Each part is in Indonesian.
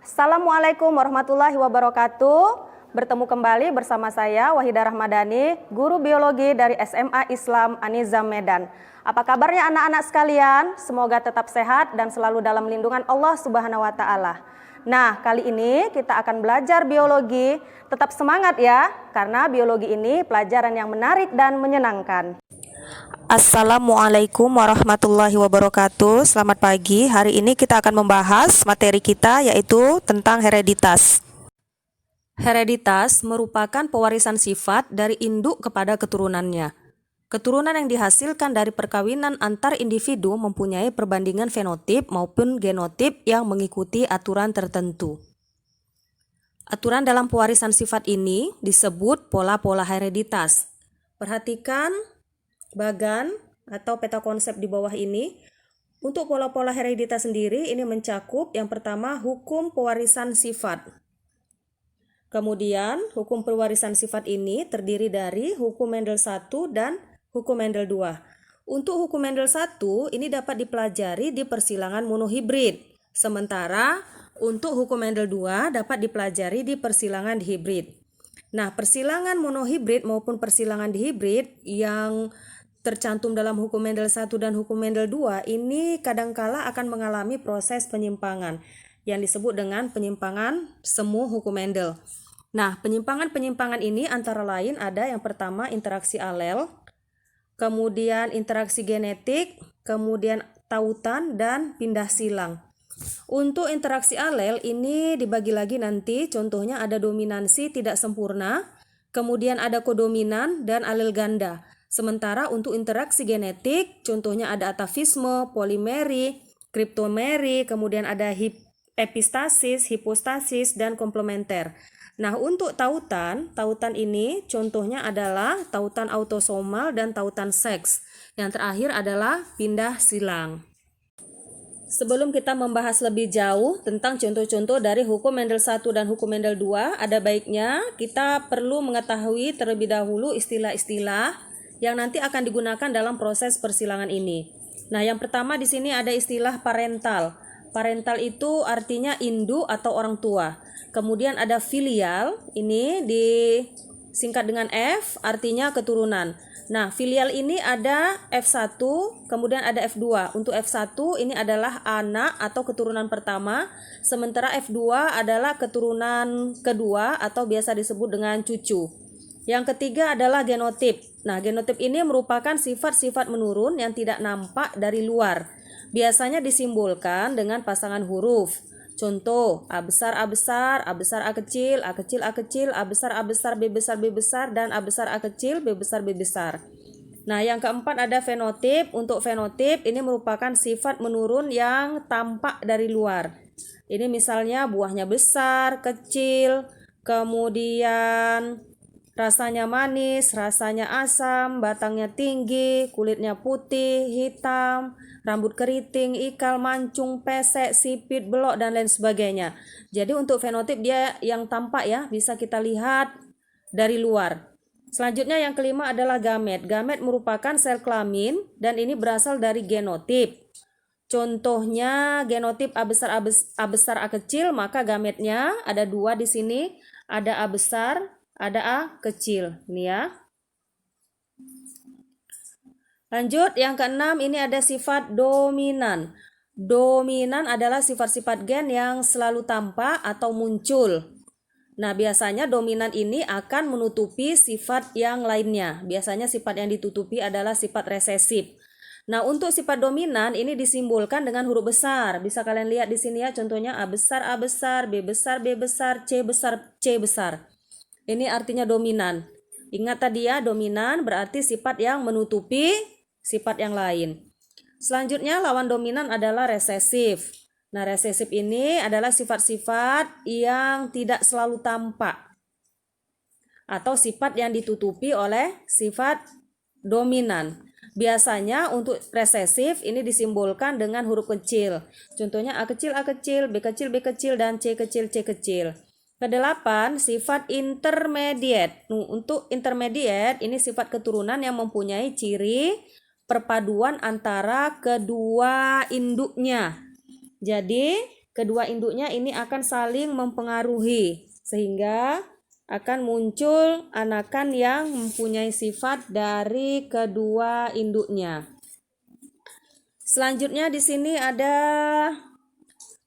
Assalamualaikum warahmatullahi wabarakatuh. Bertemu kembali bersama saya Wahidah Rahmadani, guru biologi dari SMA Islam An-Nizam Medan. Apa kabarnya anak-anak sekalian? Semoga tetap sehat dan selalu dalam lindungan Allah Subhanahu wa taala. Nah, kali ini kita akan belajar biologi. Tetap semangat ya, karena biologi ini pelajaran yang menarik dan menyenangkan. Assalamualaikum warahmatullahi wabarakatuh. Selamat pagi. Hari ini kita akan membahas materi kita, yaitu tentang hereditas. Hereditas merupakan pewarisan sifat dari induk kepada keturunannya. Keturunan yang dihasilkan dari perkawinan antar individu mempunyai perbandingan fenotip maupun genotip yang mengikuti aturan tertentu. Aturan dalam pewarisan sifat ini disebut pola-pola hereditas. Perhatikan bagan atau peta konsep di bawah ini. Untuk pola-pola hereditas sendiri ini mencakup yang pertama hukum pewarisan sifat. Kemudian hukum pewarisan sifat ini terdiri dari hukum Mendel 1 dan hukum Mendel 2. Untuk hukum Mendel 1 ini dapat dipelajari di persilangan monohibrid. Sementara untuk hukum Mendel 2 dapat dipelajari di persilangan dihibrid. Nah, persilangan monohibrid maupun persilangan dihibrid yang tercantum dalam hukum Mendel 1 dan hukum Mendel 2 ini kadangkala akan mengalami proses penyimpangan yang disebut dengan penyimpangan semu hukum Mendel. Nah, penyimpangan-penyimpangan ini antara lain ada yang pertama interaksi alel, kemudian interaksi genetik, kemudian tautan, dan pindah silang. Untuk interaksi alel ini dibagi lagi nanti, contohnya ada dominansi tidak sempurna, kemudian ada kodominan dan alel ganda. Sementara untuk interaksi genetik, contohnya ada atafisme, polimeri, kriptomeri, kemudian ada epistasis, hipostasis, dan komplementer. Nah, untuk tautan ini contohnya adalah tautan autosomal dan tautan seks. Yang terakhir adalah pindah silang. Sebelum kita membahas lebih jauh tentang contoh-contoh dari hukum Mendel 1 dan hukum Mendel 2, ada baiknya kita perlu mengetahui terlebih dahulu istilah-istilah yang nanti akan digunakan dalam proses persilangan ini. Nah, yang pertama di sini ada istilah parental. Parental itu artinya induk atau orang tua. Kemudian ada filial, ini disingkat dengan F, artinya keturunan. Nah, filial ini ada F1, kemudian ada F2. Untuk F1 ini adalah anak atau keturunan pertama, sementara F2 adalah keturunan kedua atau biasa disebut dengan cucu. Yang ketiga adalah genotip. Nah, genotip ini merupakan sifat-sifat menurun yang tidak nampak dari luar. Biasanya disimbolkan dengan pasangan huruf. Contoh, A besar, A besar, A besar, A kecil, A kecil, A kecil, A besar, A besar, B besar, B besar, dan A besar, A kecil, B besar, B besar. Nah, yang keempat ada fenotip. Untuk fenotip ini merupakan sifat menurun yang tampak dari luar. Ini misalnya buahnya besar, kecil, kemudian rasanya manis, rasanya asam, batangnya tinggi, kulitnya putih, hitam, rambut keriting, ikal, mancung, pesek, sipit, belok, dan lain sebagainya. Jadi untuk fenotip dia yang tampak ya, bisa kita lihat dari luar. Selanjutnya yang kelima adalah gamet. Gamet merupakan sel kelamin dan ini berasal dari genotip. Contohnya genotip A besar, A besar, A kecil, maka gametnya ada dua di sini, ada A besar, ada A kecil. Ini ya. Lanjut, yang keenam ini ada sifat dominan. Dominan adalah sifat-sifat gen yang selalu tampak atau muncul. Nah, biasanya dominan ini akan menutupi sifat yang lainnya. Biasanya sifat yang ditutupi adalah sifat resesif. Nah, untuk sifat dominan ini disimbolkan dengan huruf besar. Bisa kalian lihat di sini ya, contohnya A besar, B besar, B besar, C besar, C besar. Ini artinya dominan. Ingat tadi ya, dominan berarti sifat yang menutupi sifat yang lain. Selanjutnya lawan dominan adalah resesif. Nah, resesif ini adalah sifat-sifat yang tidak selalu tampak atau sifat yang ditutupi oleh sifat dominan. Biasanya untuk resesif ini disimbolkan dengan huruf kecil. Contohnya A kecil, B kecil, B kecil, dan C kecil, C kecil. Kedelapan, sifat intermediate. Untuk intermediate ini sifat keturunan yang mempunyai ciri perpaduan antara kedua induknya. Jadi kedua induknya ini akan saling mempengaruhi sehingga akan muncul anakan yang mempunyai sifat dari kedua induknya. Selanjutnya di sini ada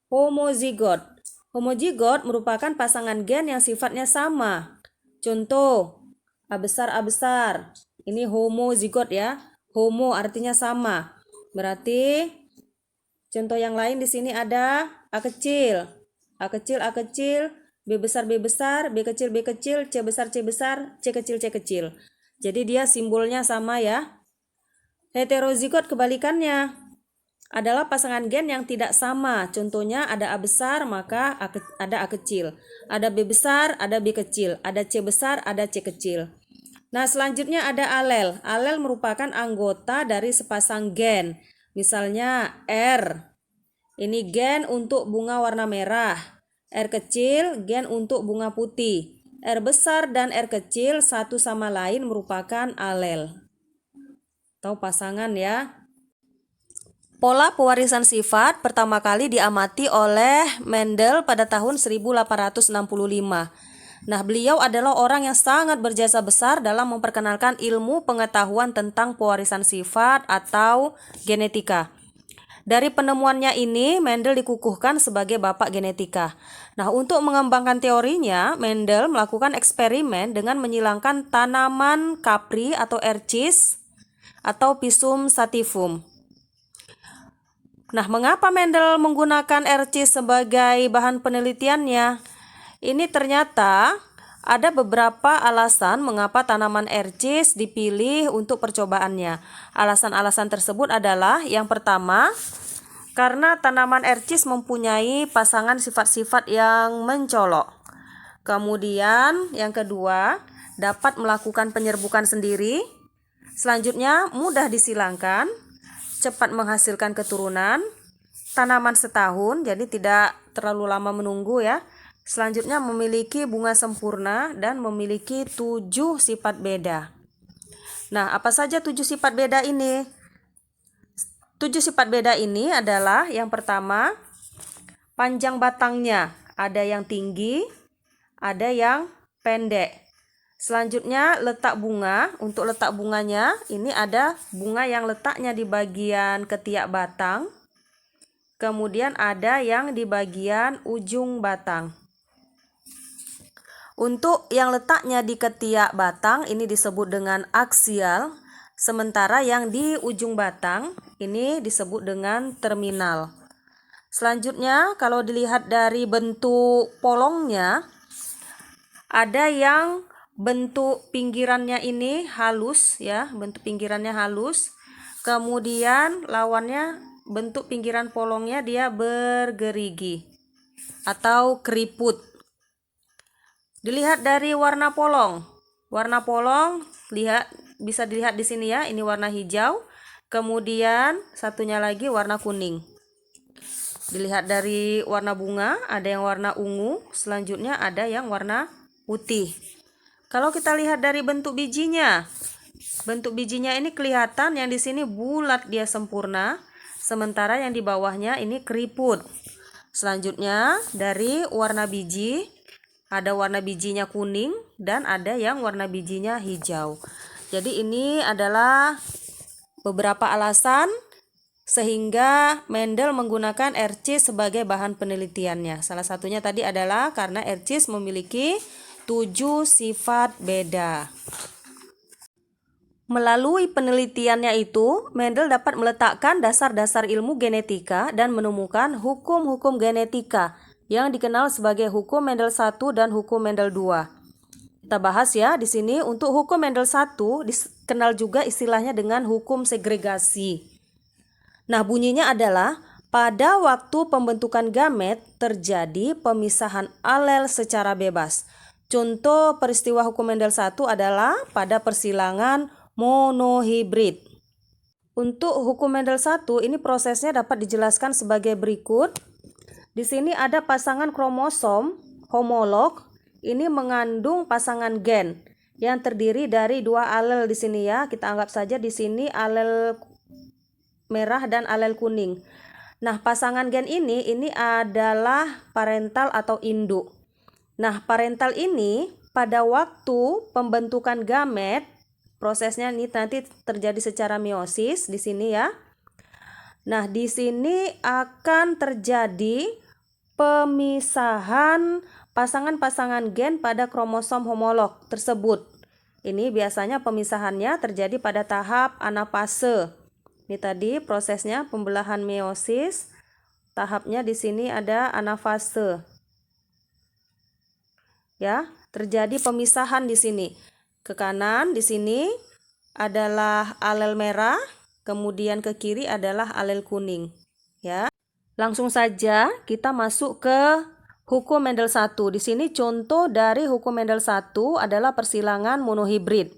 homozigot. Homozigot merupakan pasangan gen yang sifatnya sama. Contoh, A besar A besar. Ini homozigot ya. Homo artinya sama. Berarti contoh yang lain di sini ada A kecil, A kecil A kecil, B besar B besar, B kecil B kecil, C besar C besar, C kecil C kecil. Jadi dia simbolnya sama ya. Heterozigot kebalikannya adalah pasangan gen yang tidak sama. Contohnya ada A besar maka ada A kecil, ada B besar ada B kecil, ada C besar ada C kecil. Nah selanjutnya ada alel. Alel merupakan anggota dari sepasang gen. Misalnya R, ini gen untuk bunga warna merah. R kecil gen untuk bunga putih. R besar dan R kecil satu sama lain merupakan alel atau pasangan ya. Pola pewarisan sifat pertama kali diamati oleh Mendel pada tahun 1865. Nah, beliau adalah orang yang sangat berjasa besar dalam memperkenalkan ilmu pengetahuan tentang pewarisan sifat atau genetika. Dari penemuannya ini, Mendel dikukuhkan sebagai bapak genetika. Nah, untuk mengembangkan teorinya, Mendel melakukan eksperimen dengan menyilangkan tanaman kapri atau ercis atau Pisum sativum. Nah, mengapa Mendel menggunakan ercis sebagai bahan penelitiannya? Ini ternyata ada beberapa alasan mengapa tanaman ercis dipilih untuk percobaannya. Alasan-alasan tersebut adalah yang pertama, karena tanaman ercis mempunyai pasangan sifat-sifat yang mencolok. Kemudian yang kedua, dapat melakukan penyerbukan sendiri. Selanjutnya, mudah disilangkan, cepat menghasilkan keturunan, tanaman setahun, jadi tidak terlalu lama menunggu ya. Selanjutnya memiliki bunga sempurna dan memiliki 7 sifat beda. Nah, apa saja 7 sifat beda ini? 7 sifat beda ini adalah yang pertama, panjang batangnya. Ada yang tinggi, ada yang pendek. Selanjutnya letak bunga. Untuk letak bunganya ini ada bunga yang letaknya di bagian ketiak batang. Kemudian ada yang di bagian ujung batang. Untuk yang letaknya di ketiak batang ini disebut dengan aksial. Sementara yang di ujung batang ini disebut dengan terminal. Selanjutnya kalau dilihat dari bentuk polongnya, ada yang bentuk pinggirannya ini halus ya, bentuk pinggirannya halus. Kemudian lawannya bentuk pinggiran polongnya dia bergerigi atau keriput. Dilihat dari warna polong. Warna polong bisa dilihat di sini ya, ini warna hijau. Kemudian satunya lagi warna kuning. Dilihat dari warna bunga, ada yang warna ungu, selanjutnya ada yang warna putih. Kalau kita lihat dari bentuk bijinya ini kelihatan yang di sini bulat, dia sempurna, sementara yang di bawahnya ini keriput. Selanjutnya dari warna biji, ada warna bijinya kuning dan ada yang warna bijinya hijau. Jadi ini adalah beberapa alasan sehingga Mendel menggunakan ercis sebagai bahan penelitiannya. Salah satunya tadi adalah karena ercis memiliki 7 sifat beda. Melalui penelitiannya itu, Mendel dapat meletakkan dasar-dasar ilmu genetika dan menemukan hukum-hukum genetika yang dikenal sebagai hukum Mendel 1 dan hukum Mendel 2. Kita bahas ya di sini. Untuk hukum Mendel 1 dikenal juga istilahnya dengan hukum segregasi. Nah, bunyinya adalah pada waktu pembentukan gamet terjadi pemisahan alel secara bebas. Contoh peristiwa hukum Mendel 1 adalah pada persilangan monohibrid. Untuk hukum Mendel 1 ini prosesnya dapat dijelaskan sebagai berikut. Di sini ada pasangan kromosom homolog, ini mengandung pasangan gen yang terdiri dari 2 alel di sini ya. Kita anggap saja di sini alel merah dan alel kuning. Nah, pasangan gen ini adalah parental atau induk. Nah, parental ini pada waktu pembentukan gamet, prosesnya ini nanti terjadi secara meiosis di sini ya. Nah, di sini akan terjadi pemisahan pasangan-pasangan gen pada kromosom homolog tersebut. Ini biasanya pemisahannya terjadi pada tahap anafase. Ini tadi prosesnya pembelahan meiosis. Tahapnya di sini ada anafase. Ya, terjadi pemisahan di sini. Ke kanan di sini adalah alel merah, kemudian ke kiri adalah alel kuning. Ya. Langsung saja kita masuk ke hukum Mendel 1. Di sini contoh dari hukum Mendel 1 adalah persilangan monohibrid.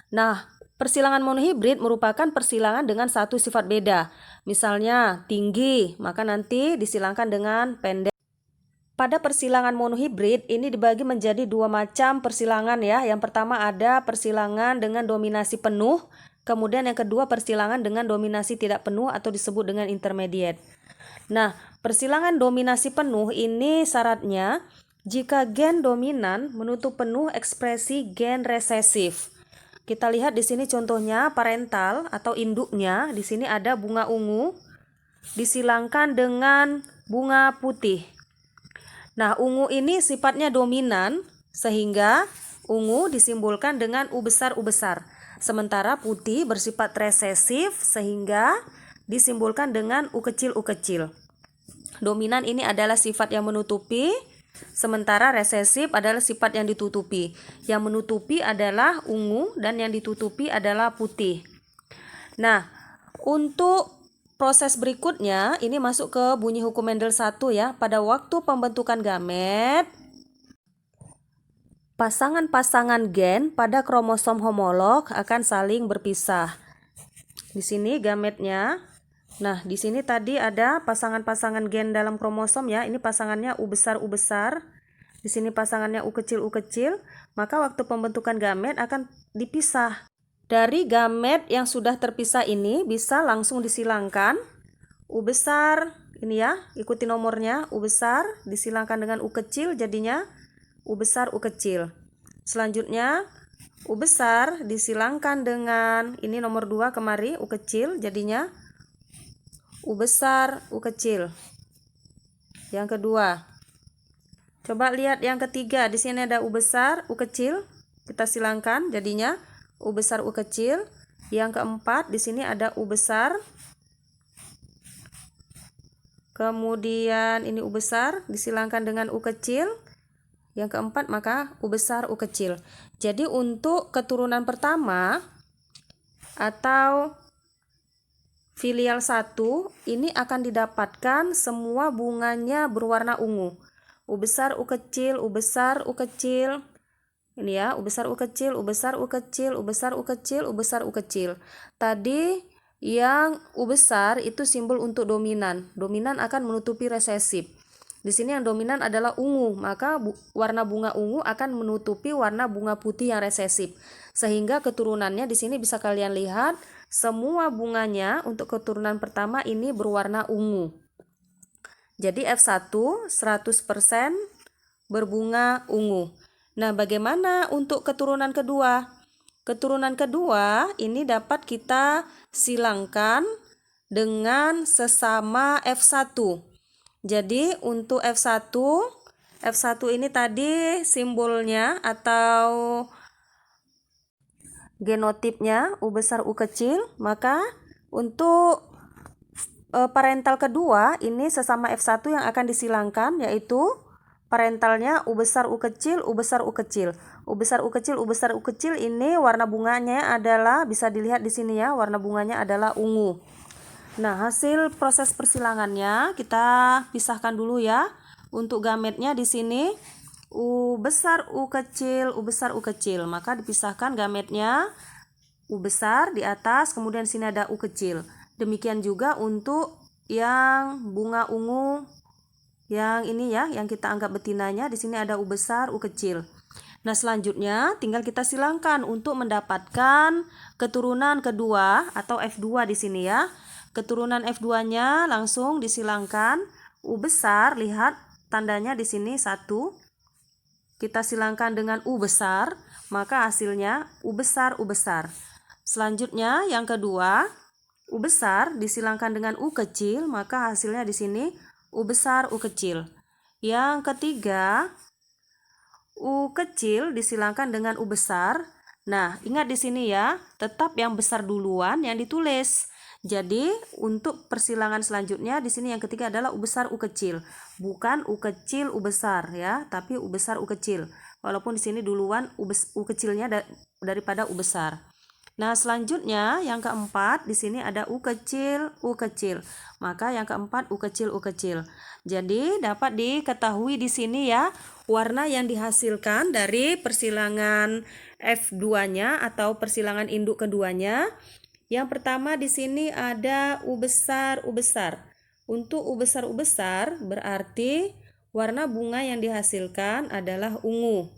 Nah, persilangan monohibrid merupakan persilangan dengan satu sifat beda. Misalnya tinggi, maka nanti disilangkan dengan pendek. Pada persilangan monohibrid ini dibagi menjadi dua macam persilangan ya. Yang pertama ada persilangan dengan dominasi penuh, kemudian yang kedua persilangan dengan dominasi tidak penuh atau disebut dengan intermediate. Nah, persilangan dominasi penuh ini syaratnya jika gen dominan menutup penuh ekspresi gen resesif. Kita lihat di sini contohnya parental atau induknya. Di sini ada bunga ungu disilangkan dengan bunga putih. Nah, ungu ini sifatnya dominan sehingga ungu disimbolkan dengan U besar U besar. Sementara putih bersifat resesif sehingga disimbolkan dengan U kecil U kecil. Dominan ini adalah sifat yang menutupi, sementara resesif adalah sifat yang ditutupi. Yang menutupi adalah ungu dan yang ditutupi adalah putih. Nah, untuk proses berikutnya ini masuk ke bunyi hukum Mendel 1 ya. Pada waktu pembentukan gamet, pasangan-pasangan gen pada kromosom homolog akan saling berpisah. Di sini gametnya. Nah, di sini tadi ada pasangan-pasangan gen dalam kromosom ya. Ini pasangannya U besar U besar. Di sini pasangannya U kecil U kecil. Maka waktu pembentukan gamet akan dipisah. Dari gamet yang sudah terpisah ini bisa langsung disilangkan. U besar ini ya, ikuti nomornya. U besar disilangkan dengan U kecil jadinya U besar U kecil. Selanjutnya U besar disilangkan dengan ini nomor 2 kemari U kecil jadinya U besar U kecil. Yang kedua. Coba lihat yang ketiga. Di sini ada U besar U kecil. Kita silangkan jadinya U besar U kecil. Yang keempat di sini ada U besar. Kemudian ini U besar disilangkan dengan U kecil. Yang keempat maka U besar U kecil. Jadi untuk keturunan pertama atau filial 1 ini akan didapatkan semua bunganya berwarna ungu. U besar U kecil, U besar U kecil. Ini ya, U besar U kecil, U besar U kecil, U besar U kecil, U besar U kecil. Tadi yang U besar itu simbol untuk dominan. Dominan akan menutupi resesif. Di sini yang dominan adalah ungu, maka warna bunga ungu akan menutupi warna bunga putih yang resesif. Sehingga keturunannya di sini bisa kalian lihat semua bunganya untuk keturunan pertama ini berwarna ungu. Jadi F1 100% berbunga ungu. Nah, bagaimana untuk keturunan kedua? Keturunan kedua ini dapat kita silangkan dengan sesama F1. Jadi untuk F1 ini tadi simbolnya atau genotipnya U besar U kecil, maka untuk parental kedua ini sesama F1 yang akan disilangkan yaitu parentalnya U besar U kecil, U besar U kecil. U besar U kecil, U besar U kecil ini warna bunganya adalah bisa dilihat di sini ya, warna bunganya adalah ungu. Nah, hasil proses persilangannya kita pisahkan dulu ya. Untuk gametnya di sini U besar U kecil, U besar U kecil. Maka dipisahkan gametnya U besar di atas, kemudian di sini ada U kecil. Demikian juga untuk yang bunga ungu yang ini ya, yang kita anggap betinanya, di sini ada U besar U kecil. Nah, selanjutnya tinggal kita silangkan untuk mendapatkan keturunan kedua atau F2 di sini ya. Keturunan F2-nya langsung disilangkan. U besar, lihat tandanya di sini 1. Kita silangkan dengan U besar, maka hasilnya U besar, U besar. Selanjutnya yang kedua, U besar disilangkan dengan U kecil, maka hasilnya di sini U besar, U kecil. Yang ketiga, U kecil disilangkan dengan U besar. Nah, ingat di sini ya, tetap yang besar duluan yang ditulis. Jadi, untuk persilangan selanjutnya di sini yang ketiga adalah U besar U kecil. Bukan U kecil U besar ya, tapi U besar U kecil. Walaupun di sini duluan U kecilnya daripada U besar. Nah, selanjutnya yang keempat di sini ada U kecil U kecil. Maka yang keempat U kecil U kecil. Jadi, dapat diketahui di sini ya, warna yang dihasilkan dari persilangan F2-nya atau persilangan induk keduanya. Yang pertama di sini ada U besar U besar. Untuk U besar berarti warna bunga yang dihasilkan adalah ungu.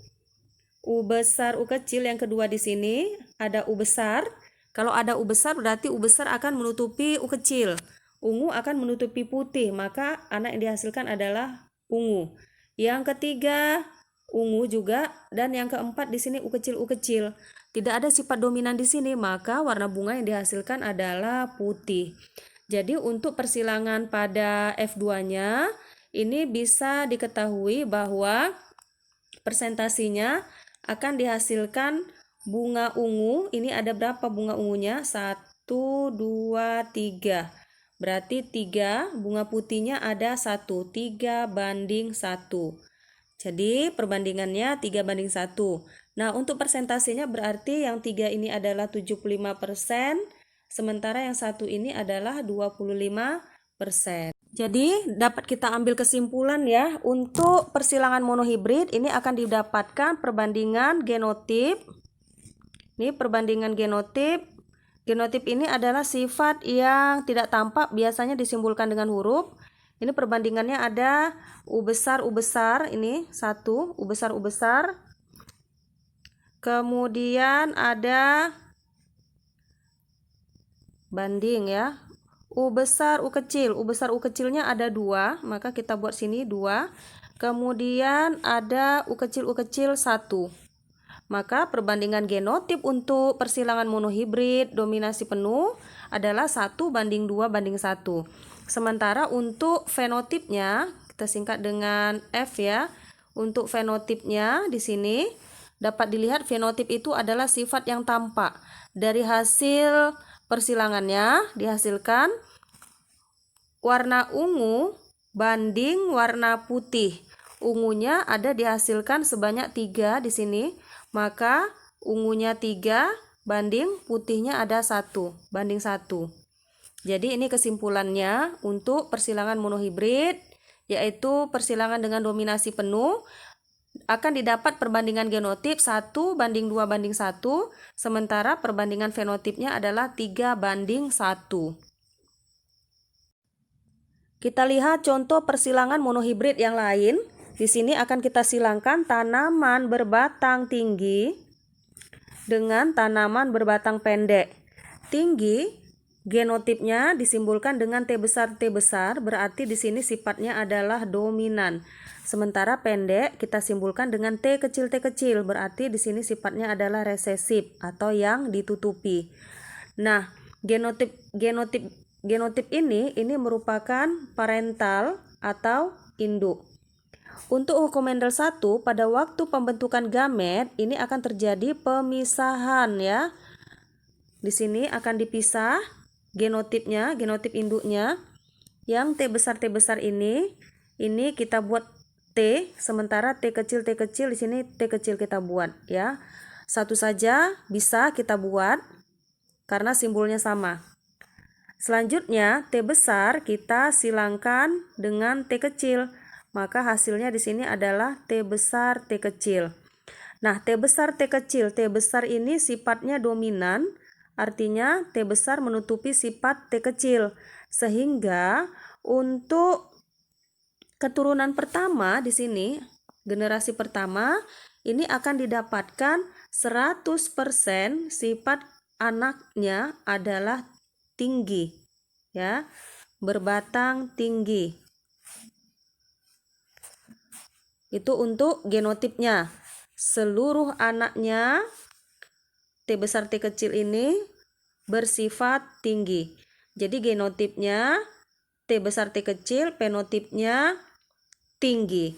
U besar U kecil yang kedua di sini ada U besar. Kalau ada U besar berarti U besar akan menutupi U kecil. Ungu akan menutupi putih, maka anak yang dihasilkan adalah ungu. Yang ketiga ungu juga, dan yang keempat di sini U kecil U kecil. Tidak ada sifat dominan di sini, maka warna bunga yang dihasilkan adalah putih. Jadi untuk persilangan pada F2-nya ini bisa diketahui bahwa persentasinya akan dihasilkan bunga ungu. Ini ada berapa bunga ungunya? 1, 2, 3. Berarti 3, bunga putihnya ada 1, 3:1. Jadi perbandingannya 3:1. Nah, untuk persentasenya berarti yang 3 ini adalah 75%, sementara yang 1 ini adalah 25%. Jadi dapat kita ambil kesimpulan ya, untuk persilangan monohibrid ini akan didapatkan perbandingan genotip. Ini perbandingan genotip. Genotip ini adalah sifat yang tidak tampak, biasanya disimbolkan dengan huruf. Ini perbandingannya ada U besar ini 1, U besar. Kemudian ada banding ya. U besar U kecilnya ada 2, maka kita buat sini 2. Kemudian ada U kecil 1. Maka perbandingan genotip untuk persilangan monohibrid dominasi penuh adalah 1:2:1. Sementara untuk fenotipnya, kita singkat dengan F ya. Untuk fenotipnya di sini dapat dilihat fenotip itu adalah sifat yang tampak. Dari hasil persilangannya dihasilkan warna ungu banding warna putih. Ungunya ada dihasilkan sebanyak 3 di sini, maka ungunya 3 banding putihnya ada 1:1. Jadi ini kesimpulannya untuk persilangan monohibrid, yaitu persilangan dengan dominasi penuh akan didapat perbandingan genotip 1:2:1, sementara perbandingan fenotipnya adalah 3:1. Kita lihat contoh persilangan monohibrid yang lain. Di sini akan kita silangkan tanaman berbatang tinggi dengan tanaman berbatang pendek. Tinggi genotipnya disimbolkan dengan T besar, berarti di sini sifatnya adalah dominan. Sementara pendek kita simbolkan dengan T kecil, berarti di sini sifatnya adalah resesif atau yang ditutupi. Nah, genotip ini merupakan parental atau induk. Untuk hukum Mendel 1, pada waktu pembentukan gamet ini akan terjadi pemisahan ya. Di sini akan dipisah genotipnya, genotip induknya. Yang T besar ini kita buat T, sementara T kecil di sini T kecil kita buat ya. Satu saja bisa kita buat karena simbolnya sama. Selanjutnya T besar kita silangkan dengan T kecil. Maka hasilnya di sini adalah T besar T kecil. Nah, T besar ini sifatnya dominan. Artinya T besar menutupi sifat T kecil. Sehingga untuk keturunan pertama di sini, generasi pertama, ini akan didapatkan 100% sifat anaknya adalah tinggi. ya, berbatang tinggi. Itu untuk genotipnya. Seluruh anaknya T besar T kecil ini bersifat tinggi. Jadi genotipnya T besar T kecil, fenotipnya tinggi.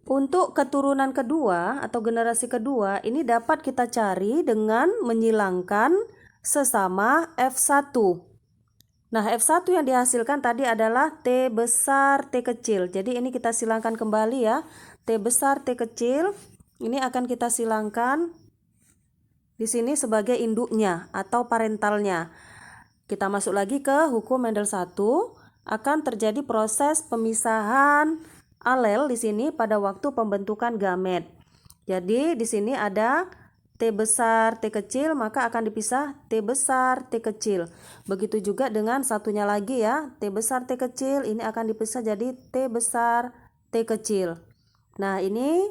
Untuk keturunan kedua atau generasi kedua ini dapat kita cari dengan menyilangkan sesama F1. Nah, F1 yang dihasilkan tadi adalah T besar T kecil. Jadi ini kita silangkan kembali ya. T besar T kecil ini akan kita silangkan di sini sebagai induknya atau parentalnya. Kita masuk lagi ke hukum Mendel 1, akan terjadi proses pemisahan alel di sini pada waktu pembentukan gamet. Jadi di sini ada T besar T kecil, maka akan dipisah T besar T kecil. Begitu juga dengan satunya lagi ya, T besar T kecil ini akan dipisah jadi T besar T kecil. Nah, ini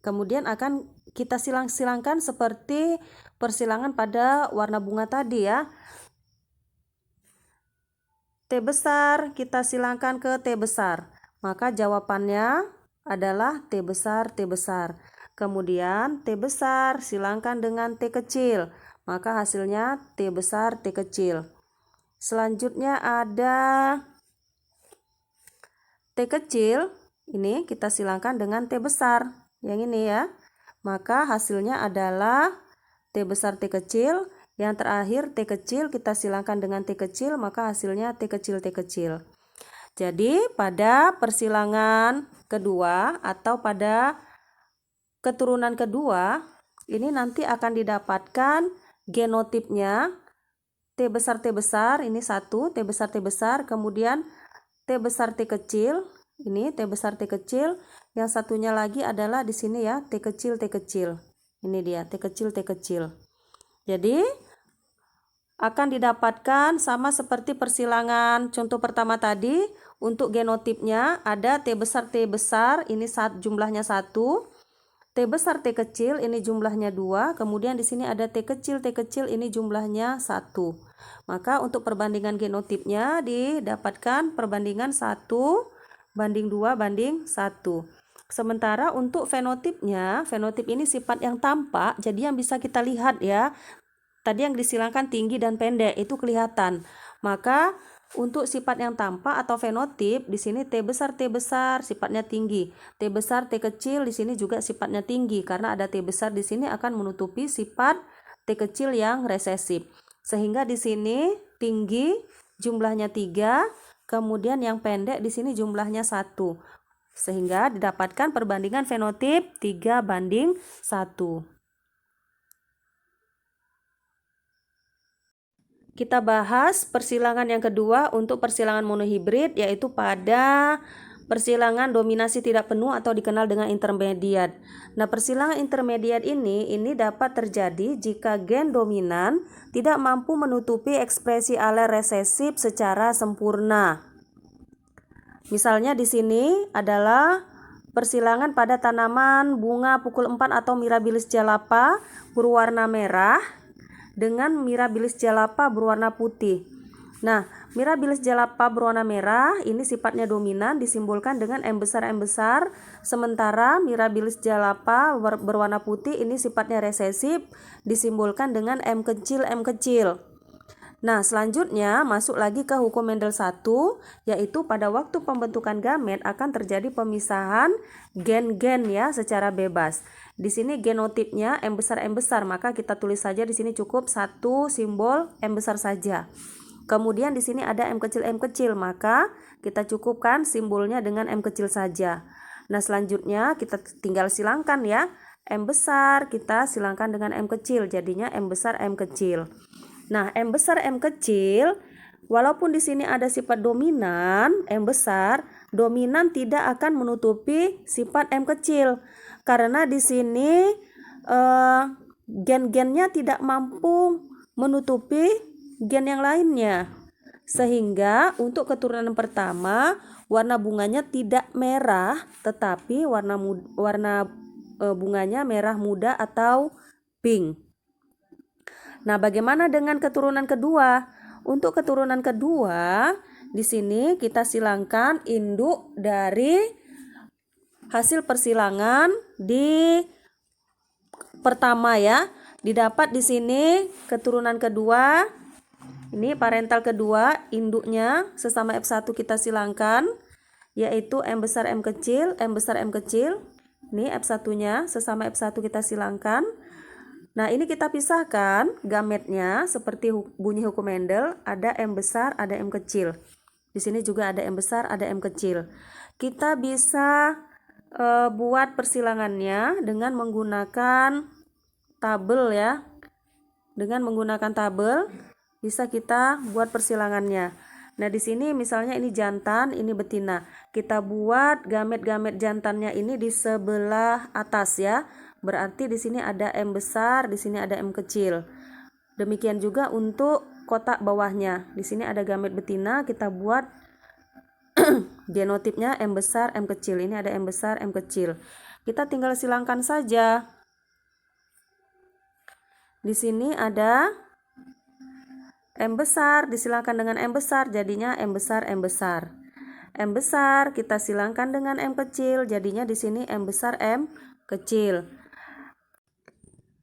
kemudian akan kita silang-silangkan seperti persilangan pada warna bunga tadi ya. T besar kita silangkan ke T besar, maka jawabannya adalah T besar T besar. Kemudian T besar silangkan dengan T kecil, maka hasilnya T besar T kecil. Selanjutnya ada T kecil, ini kita silangkan dengan T besar, yang ini ya. Maka hasilnya adalah T besar T kecil. Yang terakhir T kecil kita silangkan dengan T kecil, maka hasilnya T kecil T kecil. Jadi pada persilangan kedua atau pada keturunan kedua ini nanti akan didapatkan genotipnya T besar ini 1, T besar, kemudian T besar T kecil, ini T besar T kecil, yang satunya lagi adalah di sini ya, T kecil T kecil. Ini dia T kecil T kecil. Jadi akan didapatkan sama seperti persilangan contoh pertama tadi. Untuk genotipnya ada T besar ini jumlahnya 1, T besar T kecil ini jumlahnya 2, kemudian di sini ada T kecil ini jumlahnya 1. Maka untuk perbandingan genotipnya didapatkan perbandingan 1 banding 2 banding 1. Sementara untuk fenotipnya, fenotip ini sifat yang tampak, jadi yang bisa kita lihat ya. Tadi yang disilangkan tinggi dan pendek itu kelihatan. Maka untuk sifat yang tampak atau fenotip di sini T besar sifatnya tinggi. T besar T kecil di sini juga sifatnya tinggi karena ada T besar di sini akan menutupi sifat T kecil yang resesif. Sehingga di sini tinggi jumlahnya 3, kemudian yang pendek di sini jumlahnya 1. Sehingga didapatkan perbandingan fenotip 3 banding 1. Kita bahas persilangan yang kedua untuk persilangan monohibrid, yaitu pada persilangan dominasi tidak penuh atau dikenal dengan intermediat. Nah, persilangan intermediat ini dapat terjadi jika gen dominan tidak mampu menutupi ekspresi alel resesif secara sempurna. Misalnya di sini adalah persilangan pada tanaman bunga pukul 4 atau Mirabilis jalapa berwarna merah dengan Mirabilis jalapa berwarna putih. Nah, Mirabilis jalapa berwarna merah ini sifatnya dominan disimbolkan dengan M besar, sementara Mirabilis jalapa berwarna putih ini sifatnya resesif disimbolkan dengan M kecil. Nah, selanjutnya masuk lagi ke hukum Mendel 1, yaitu pada waktu pembentukan gamet akan terjadi pemisahan gen-gen ya secara bebas. Di sini genotipnya M besar, maka kita tulis saja di sini cukup satu simbol M besar saja. Kemudian di sini ada M kecil, maka kita cukupkan simbolnya dengan M kecil saja. Nah, selanjutnya kita tinggal silangkan ya. M besar kita silangkan dengan M kecil, jadinya M besar M kecil. Nah, M besar M kecil, walaupun di sini ada sifat dominan M besar, dominan tidak akan menutupi sifat M kecil. Karena di sini gen-gennya tidak mampu menutupi gen yang lainnya. Sehingga untuk keturunan pertama warna bunganya tidak merah, tetapi warna bunganya merah muda atau pink. Nah, bagaimana dengan keturunan kedua? Untuk keturunan kedua, di sini kita silangkan induk dari hasil persilangan di pertama ya. Didapat di sini keturunan kedua. Ini parental kedua, induknya sesama F1 kita silangkan, yaitu M besar M kecil, M besar M kecil. Ini F1-nya sesama F1 kita silangkan. Nah, ini kita pisahkan gametnya seperti bunyi hukum Mendel, ada M besar, ada M kecil. Di sini juga ada M besar, ada M kecil. Kita bisa buat persilangannya dengan menggunakan tabel ya. Dengan menggunakan tabel bisa kita buat persilangannya. Nah, di sini misalnya ini jantan, ini betina. Kita buat gamet-gamet jantannya ini di sebelah atas ya. Berarti di sini ada M besar, di sini ada M kecil. Demikian juga untuk kotak bawahnya. Di sini ada gamet betina, kita buat genotipnya M besar, M kecil. Ini ada M besar, M kecil. Kita tinggal silangkan saja. Di sini ada M besar, disilangkan dengan M besar, jadinya M besar, M besar. M besar kita silangkan dengan M kecil, jadinya di sini M besar, M kecil.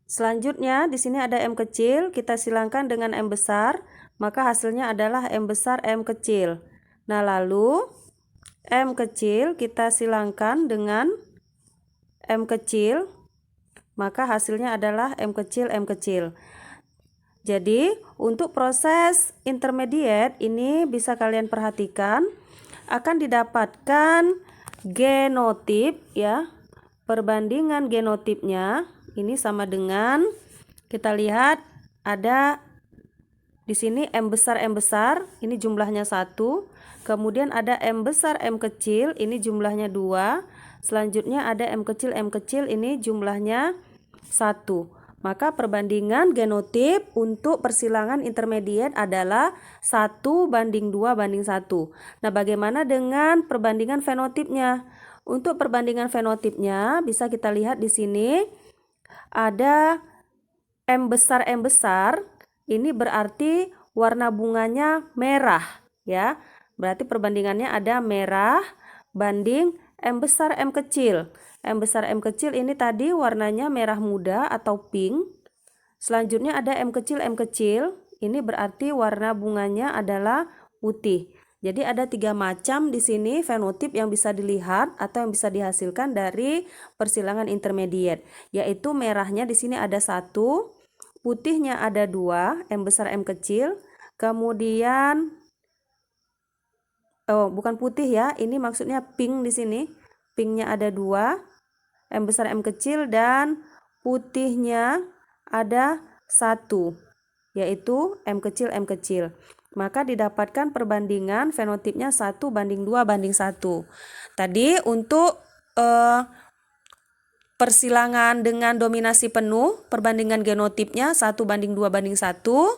Selanjutnya di sini ada M kecil, kita silangkan dengan M besar, maka hasilnya adalah M besar, M kecil. Nah, lalu M kecil kita silangkan dengan M kecil, maka hasilnya adalah M kecil, M kecil. Jadi untuk proses intermediate ini bisa kalian perhatikan akan didapatkan genotip ya. Perbandingan genotipnya ini sama dengan, kita lihat ada di sini M besar, ini jumlahnya 1. Kemudian ada M besar, M kecil, ini jumlahnya 2. Selanjutnya ada M kecil, ini jumlahnya 1. Maka perbandingan genotip untuk persilangan intermediate adalah 1:2:1. Nah, bagaimana dengan perbandingan fenotipnya? Untuk perbandingan fenotipnya bisa kita lihat di sini ada M besar, ini berarti warna bunganya merah ya. Berarti perbandingannya ada merah banding M besar, M kecil. M besar, M kecil ini tadi warnanya merah muda atau pink. Selanjutnya ada M kecil, ini berarti warna bunganya adalah putih. Jadi ada 3 macam di sini fenotip yang bisa dilihat atau yang bisa dihasilkan dari persilangan intermediate. Yaitu merahnya di sini ada 1, putihnya ada 2, M besar, M kecil. Kemudian, bukan putih ya, ini maksudnya pink di sini. Pinknya ada 2. M besar, M kecil, dan putihnya ada 1, yaitu M kecil. Maka didapatkan perbandingan fenotipnya 1:2:1. Tadi untuk persilangan dengan dominasi penuh, perbandingan genotipnya 1:2:1.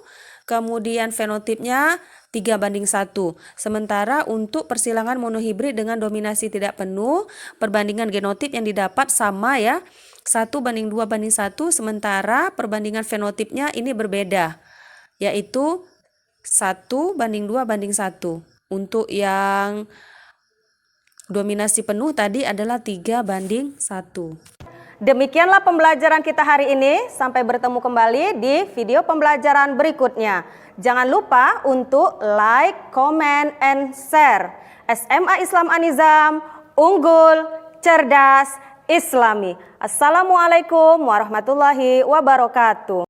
Kemudian fenotipnya 3:1. Sementara untuk persilangan monohibrid dengan dominasi tidak penuh, perbandingan genotip yang didapat sama ya, 1:2:1. Sementara perbandingan fenotipnya ini berbeda, yaitu 1:2:1. Untuk yang dominasi penuh tadi adalah 3:1. Demikianlah pembelajaran kita hari ini. Sampai bertemu kembali di video pembelajaran berikutnya. Jangan lupa untuk like, comment, and share. SMA Islam An-Nizam, unggul, cerdas, Islami. Assalamualaikum warahmatullahi wabarakatuh.